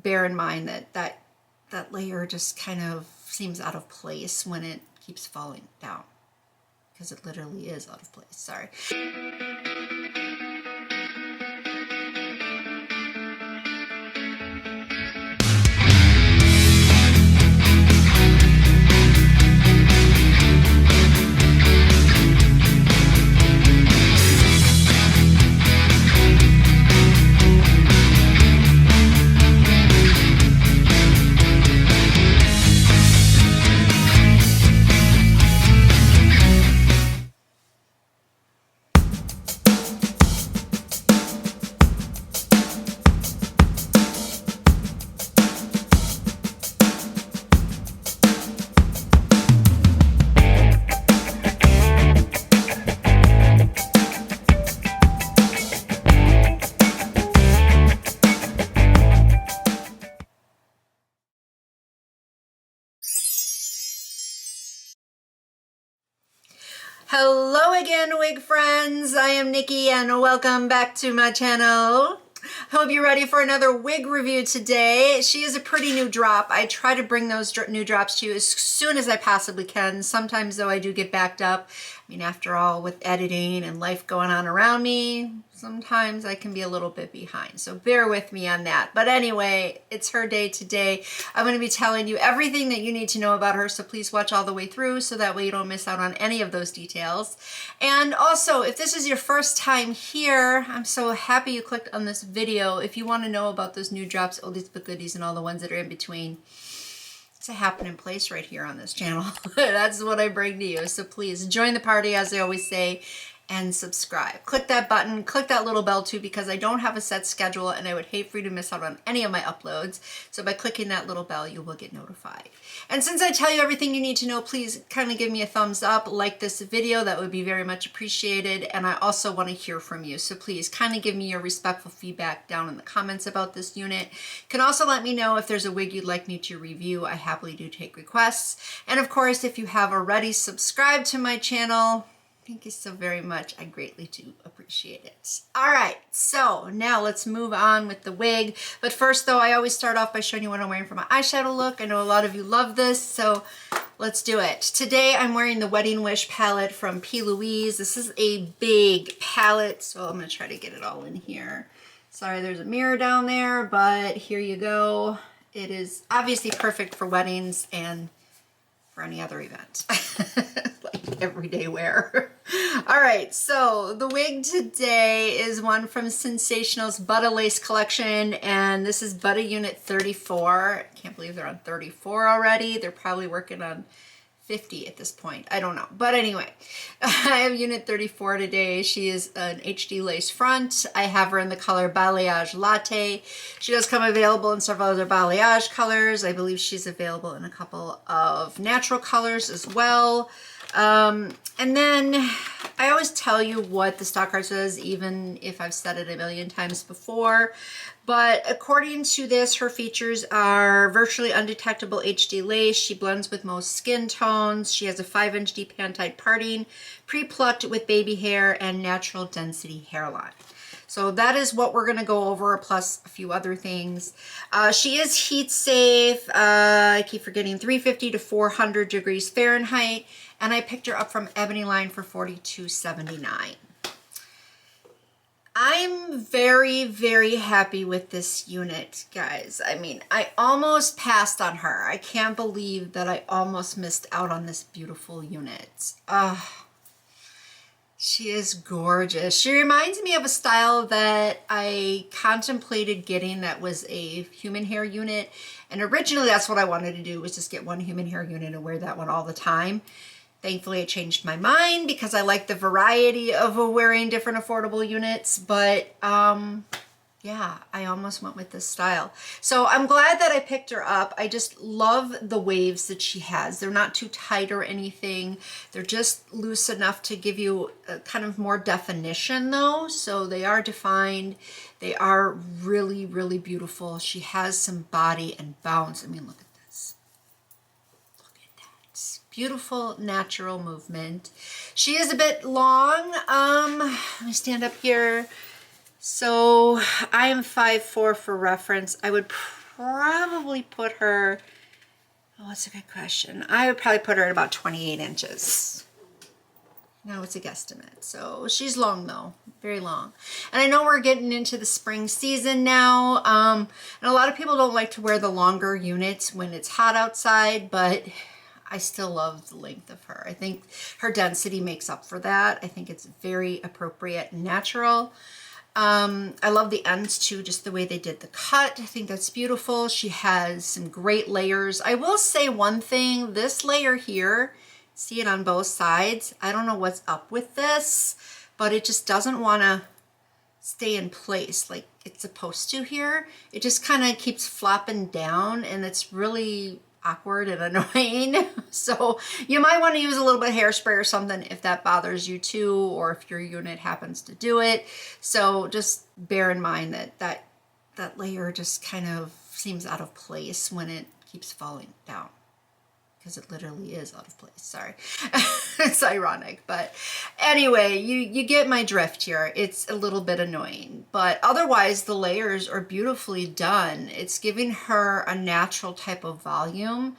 bear in mind that that layer just kind of seems out of place when it keeps falling down, because it literally is out of place. Sorry. Hello again, wig friends. I am Nikki and welcome back to my channel. Hope you're ready for another wig review today. She is a pretty new drop. I try to bring those new drops to you as soon as I possibly can. Sometimes though I do get backed up. I mean, after all, with editing and life going on around me, sometimes I can be a little bit behind. So bear with me on that. But anyway, it's her day today. I'm going to be telling you everything that you need to know about her. So please watch all the way through so that way you don't miss out on any of those details. And also, if this is your first time here, I'm so happy you clicked on this video. If you want to know about those new drops, oldies but goodies, and all the ones that are in between, it's a happening place right here on this channel. That's what I bring to you. So please join the party, as I always say, and subscribe. Click that button, click that little bell too, because I don't have a set schedule and I would hate for you to miss out on any of my uploads. So by clicking that little bell, you will get notified. And since I tell you everything you need to know, please kind of give me a thumbs up, like this video. That would be very much appreciated. And I also want to hear from you. So please kind of give me your respectful feedback down in the comments about this unit. You can also let me know if there's a wig you'd like me to review. I happily do take requests. And of course, if you have already subscribed to my channel, thank you so very much. I greatly do appreciate it. All right, so now let's move on with the wig. But first though, I always start off by showing you what I'm wearing for my eyeshadow look. I know a lot of you love this, so let's do it. Today I'm wearing the Wedding Wish palette from P. Louise. This is a big palette, so I'm gonna try to get it all in here. Sorry, there's a mirror down there, but here you go. It is obviously perfect for weddings and for any other event. Like everyday wear. All right, so the wig today is one from Sensational's Butta Lace collection, and this is Butta Unit 34. I can't believe they're on 34 already. They're probably working on 50 at this point. I don't know. But anyway, I have Unit 34 today. She is an HD lace front. I have her in the color Balayage Latte. She does come available in several other balayage colors. I believe she's available in a couple of natural colors as well. And then I always tell you what the stock card says, even if I've said it a million times before. But according to this, her features are virtually undetectable HD lace. She blends with most skin tones. She has a 5-inch deep hand-tied parting, pre-plucked with baby hair, and natural density hairline. So that is what we're going to go over, plus a few other things. She is heat safe. I keep forgetting, 350 to 400 degrees Fahrenheit. And I picked her up from Ebony Line for $42.79. I'm very, very happy with this unit, guys. I mean, I almost passed on her. I can't believe that I almost missed out on this beautiful unit. She is gorgeous. She reminds me of a style that I contemplated getting that was a human hair unit. And originally that's what I wanted to do, was just get one human hair unit and wear that one all the time. Thankfully, I changed my mind because I like the variety of wearing different affordable units. But yeah, I almost went with this style. So I'm glad that I picked her up. I just love the waves that she has. They're not too tight or anything. They're just loose enough to give you a kind of more definition though. So they are defined. They are really, really beautiful. She has some body and bounce. I mean, look at this. Look at that. Beautiful natural movement. She is a bit long. Let me stand up here. So I am 5'4" for reference. I would probably put her, oh, that's a good question. I would probably put her at about 28 inches. Now it's a guesstimate. So she's long though, very long. And I know we're getting into the spring season now. And a lot of people don't like to wear the longer units when it's hot outside, but I still love the length of her. I think her density makes up for that. I think it's very appropriate and natural. I love the ends too, just the way they did the cut. I think that's beautiful. She has some great layers. I will say one thing, this layer here, see it on both sides. I don't know what's up with this, but it just doesn't want to stay in place like it's supposed to here. It just kind of keeps flopping down and it's really awkward and annoying. So you might want to use a little bit of hairspray or something if that bothers you too, or if your unit happens to do it. So just bear in mind that that layer just kind of seems out of place when it keeps falling down. Because it literally is out of place, sorry. It's ironic, but anyway, you get my drift here. It's a little bit annoying, but otherwise the layers are beautifully done. It's giving her a natural type of volume,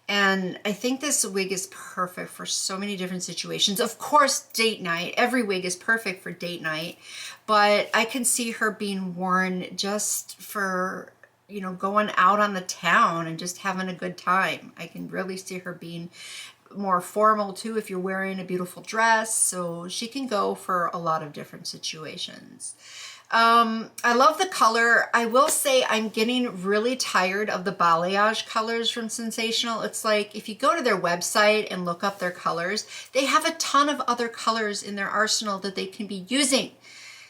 and I think this wig is perfect for so many different situations. Of course, date night, every wig is perfect for date night, but I can see her being worn just for, you know, going out on the town and just having a good time. I can really see her being more formal too if you're wearing a beautiful dress. So she can go for a lot of different situations. I love the color. I will say I'm getting really tired of the balayage colors from Sensational. It's like if you go to their website and look up their colors, they have a ton of other colors in their arsenal that they can be using.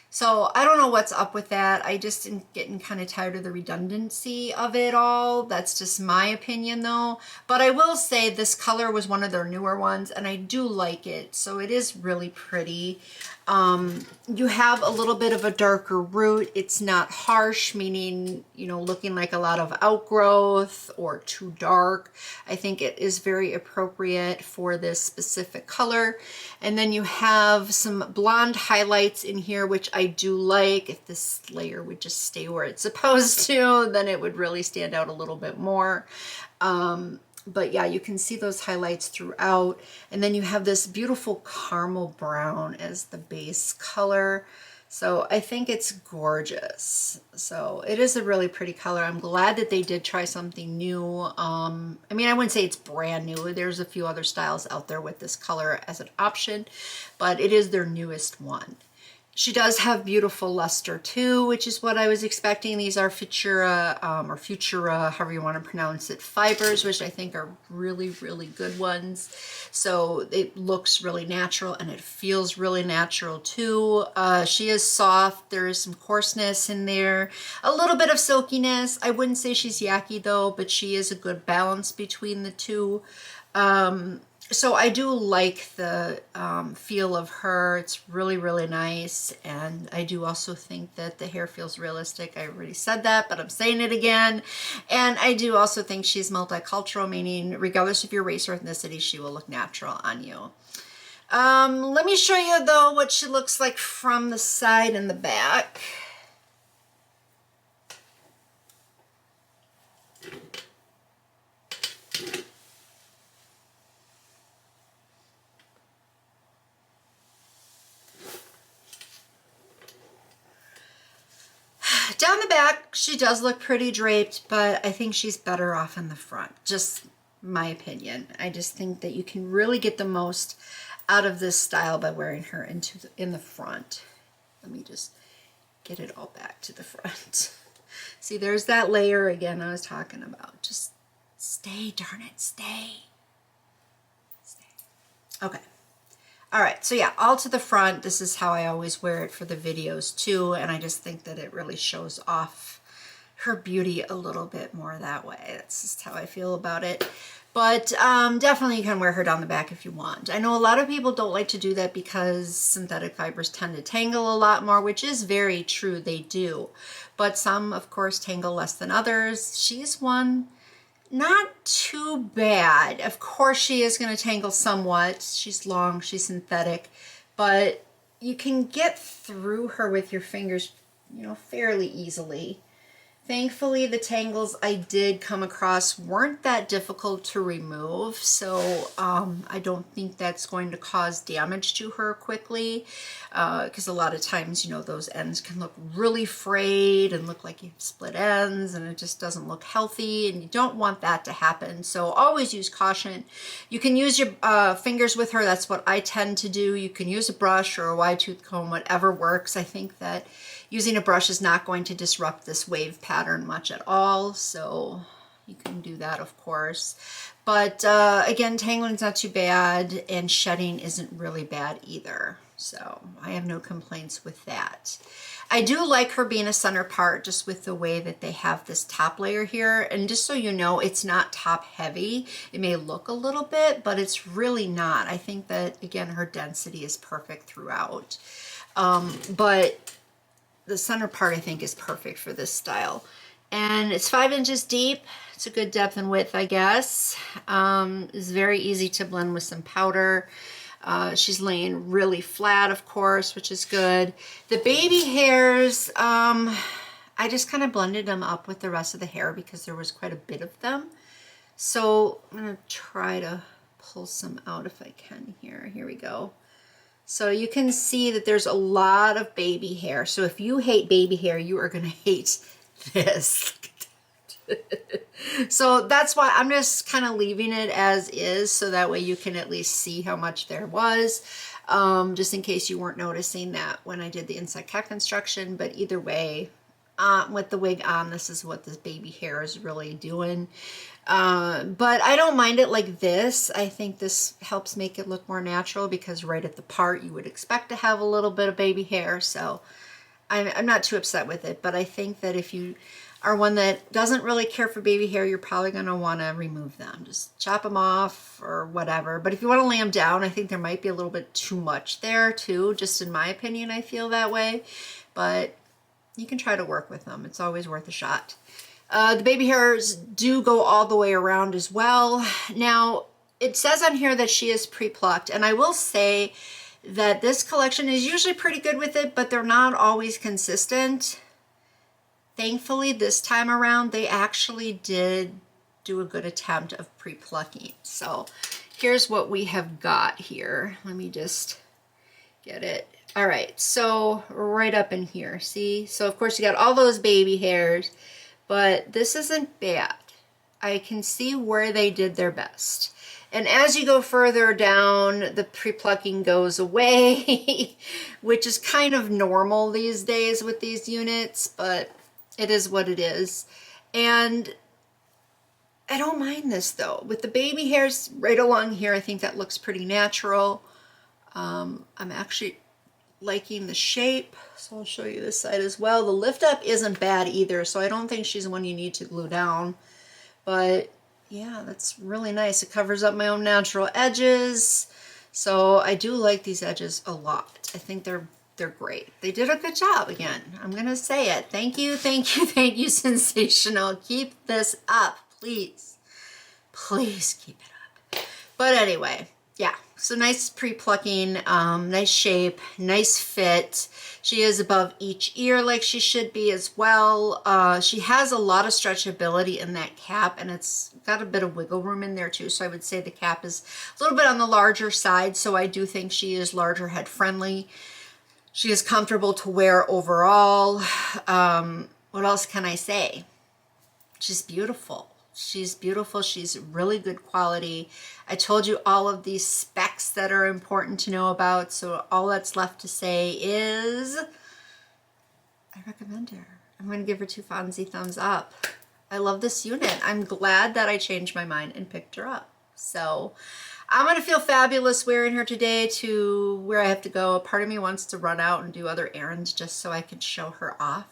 So I don't know what's up with that. I just am getting kind of tired of the redundancy of it all. That's just my opinion though. But I will say this color was one of their newer ones and I do like it. So it is really pretty. You have a little bit of a darker root. It's not harsh, meaning, you know, looking like a lot of outgrowth or too dark. I think it is very appropriate for this specific color. And then you have some blonde highlights in here, which I do like. If this layer would just stay where it's supposed to, then it would really stand out a little bit more. But yeah, you can see those highlights throughout. And then you have this beautiful caramel brown as the base color. So I think it's gorgeous. So it is a really pretty color. I'm glad that they did try something new. I mean, I wouldn't say it's brand new. There's a few other styles out there with this color as an option, but it is their newest one. She does have beautiful luster too, which is what I was expecting. These are Futura, or Futura, however you want to pronounce it, fibers, which I think are really, really good ones. So it looks really natural and it feels really natural too. She is soft. There is some coarseness in there, a little bit of silkiness. I wouldn't say she's yucky though, but she is a good balance between the two. So I do like the feel of her. It's really, really nice. And I do also think that the hair feels realistic. I already said that, but I'm saying it again. And I do also think she's multicultural, meaning regardless of your race or ethnicity, she will look natural on you. Let me show you though what she looks like from the side and the back. Down the back, she does look pretty draped, but I think she's better off in the front. Just my opinion. I just think that you can really get the most out of this style by wearing her in the front. Let me just get it all back to the front. See, there's that layer again I was talking about. Just stay, darn it, stay. Okay. All right, so yeah, all to the front. This is how I always wear it for the videos too, and I just think that it really shows off her beauty a little bit more that way. That's just how I feel about it. But definitely you can wear her down the back if you want. I know a lot of people don't like to do that because synthetic fibers tend to tangle a lot more, which is very true, they do. But some, of course, tangle less than others. She's one. Not too bad. Of course she is going to tangle somewhat. She's long, she's synthetic, but you can get through her with your fingers, you know, fairly easily. Thankfully, the tangles I did come across weren't that difficult to remove, so I don't think that's going to cause damage to her quickly, because a lot of times, you know, those ends can look really frayed and look like you have split ends, and it just doesn't look healthy, and you don't want that to happen. So always use caution. You can use your fingers with her. That's what I tend to do. You can use a brush or a wide tooth comb, whatever works. I think that using a brush is not going to disrupt this wave pattern much at all, so you can do that, of course. But again, tangling is not too bad, and shedding isn't really bad either, so I have no complaints with that. I do like her being a center part, just with the way that they have this top layer here. And just so you know, it's not top heavy. It may look a little bit, but it's really not. I think that, again, her density is perfect throughout. But the center part, I think, is perfect for this style. And it's 5 inches deep. It's a good depth and width, I guess. It's very easy to blend with some powder. She's laying really flat, of course, which is good. The baby hairs, I just kind of blended them up with the rest of the hair because there was quite a bit of them. So I'm going to try to pull some out if I can here. Here we go. So you can see that there's a lot of baby hair. So if you hate baby hair, you are going to hate this. So that's why I'm just kind of leaving it as is, so that way you can at least see how much there was, just in case you weren't noticing that when I did the inside cap construction. But either way, with the wig on, this is what this baby hair is really doing. But I don't mind it like this. I think this helps make it look more natural, because right at the part you would expect to have a little bit of baby hair. So I'm not too upset with it, but I think that if you are one that doesn't really care for baby hair, you're probably going to want to remove them. Just chop them off or whatever. But if you want to lay them down, I think there might be a little bit too much there too. Just in my opinion, I feel that way. But you can try to work with them. It's always worth a shot. The baby hairs do go all the way around as well. Now, it says on here that she is pre-plucked, and I will say that this collection is usually pretty good with it, but they're not always consistent. Thankfully, this time around, they actually did do a good attempt of pre-plucking. So here's what we have got here. Let me just get it. All right, so right up in here, see? So of course you got all those baby hairs, but this isn't bad. I can see where they did their best. And as you go further down, the pre-plucking goes away, which is kind of normal these days with these units, but it is what it is. And I don't mind this though. With the baby hairs right along here, I think that looks pretty natural. I'm actually liking the shape, so I'll show you this side as well. The lift up isn't bad either, so I don't think she's one you need to glue down. But yeah, that's really nice. It covers up my own natural edges, so I do like these edges a lot. I think they're great. They did a good job again. I'm gonna say it. Thank you, thank you, thank you, Sensational. Keep this up, please. Please keep it up. But anyway, yeah, so nice pre-plucking, nice shape, nice fit. She is above each ear like she should be as well. She has a lot of stretchability in that cap, and it's got a bit of wiggle room in there too. So I would say the cap is a little bit on the larger side. So I do think she is larger head friendly. She is comfortable to wear overall. What else can I say? She's beautiful. She's beautiful. She's really good quality. I told you all of these specs that are important to know about. So all that's left to say is I recommend her. I'm going to give her 2 Fonzie thumbs up. I love this unit. I'm glad that I changed my mind and picked her up. So I'm going to feel fabulous wearing her today to where I have to go. A part of me wants to run out and do other errands just so I can show her off.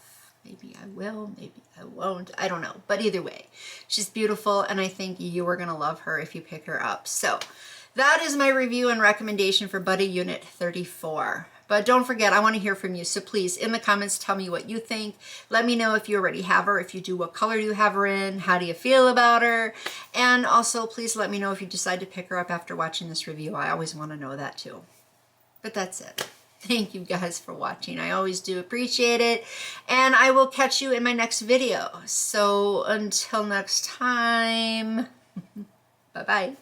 Maybe I will, maybe I won't. I don't know. But either way, she's beautiful, and I think you are going to love her if you pick her up. So that is my review and recommendation for BUTTA Unit 34. But don't forget, I want to hear from you. So please, in the comments, tell me what you think. Let me know if you already have her. If you do, what color do you have her in? How do you feel about her? And also, please let me know if you decide to pick her up after watching this review. I always want to know that too. But that's it. Thank you guys for watching. I always do appreciate it. And I will catch you in my next video. So until next time, bye-bye.